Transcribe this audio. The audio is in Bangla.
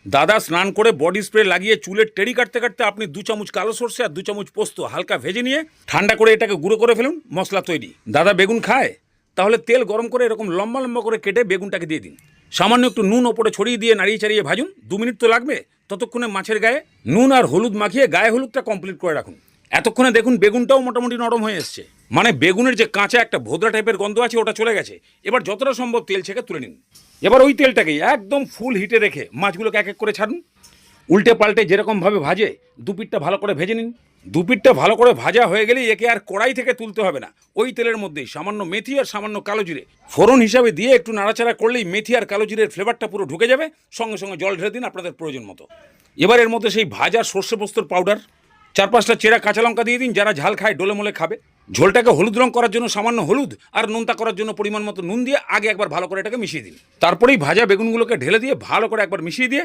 দাদা স্নান করে বডি স্প্রে লাগিয়ে চুলের টেরি কাটতে কাটতে আপনি 2 চামচ কালো সর্ষে আর 2 চামচ পোস্ত হালকা ভেজে নিয়ে ঠান্ডা করে এটাকে গুঁড়ো করে ফেলুন, মশলা তৈরি। দাদা বেগুন খায়? তাহলে তেল গরম করে এরকম লম্বা লম্বা করে কেটে বেগুনটাকে দিয়ে দিন। সামান্য একটু নুন ওপরে ছড়িয়ে দিয়ে নাড়িয়ে চাড়িয়ে ভাজুন, 2 মিনিট তো লাগবে। ততক্ষণে মাছের গায়ে নুন আর হলুদ মাখিয়ে গায়ে হলুদটা কমপ্লিট করে রাখুন। এতক্ষণে দেখুন বেগুনটাও মোটামুটি নরম হয়ে এসছে, মানে বেগুনের যে কাঁচা একটা ভোদরা টাইপের গন্ধ আছে ওটা চলে গেছে। এবার যতটা সম্ভব তেল ছেঁকে তুলে নিন। এবার ওই তেলটাকেই একদম ফুল হিটে রেখে মাছগুলোকে এক এক করে ছাড়ুন। উল্টে পাল্টে যেরকমভাবে ভাজে দুপিঠটা ভালো করে ভেজে নিন। দুপিঠটা ভালো করে ভাজা হয়ে গেলেই একে আর কড়াই থেকে তুলতে হবে না, ওই তেলের মধ্যেই সামান্য মেথি আর সামান্য কালো জিরে ফোড়ন হিসাবে দিয়ে একটু নাড়াচাড়া করলেই মেথি আর কালো জিরের ফ্লেভারটা পুরো ঢুকে যাবে। সঙ্গে সঙ্গে জল ঢেলে দিন আপনাদের প্রয়োজন মতো। এবার এর মধ্যে সেই ভাজা সর্ষে পোস্তর পাউডার, 4-5টা চেরা কাঁচা লঙ্কা দিয়ে দিন। যারা ঝাল খায় ডোলে মোলে খাবে। ঝোলটাকে হলুদ রং করার জন্য সামান্য হলুদ আর নোনতা করার জন্য পরিমাণ মতো নুন দিয়ে আগে একবার ভালো করে এটাকে মিশিয়ে দিন। তারপরেই ভাজা বেগুনগুলোকে ঢেলে দিয়ে ভালো করে একবার মিশিয়ে দিয়ে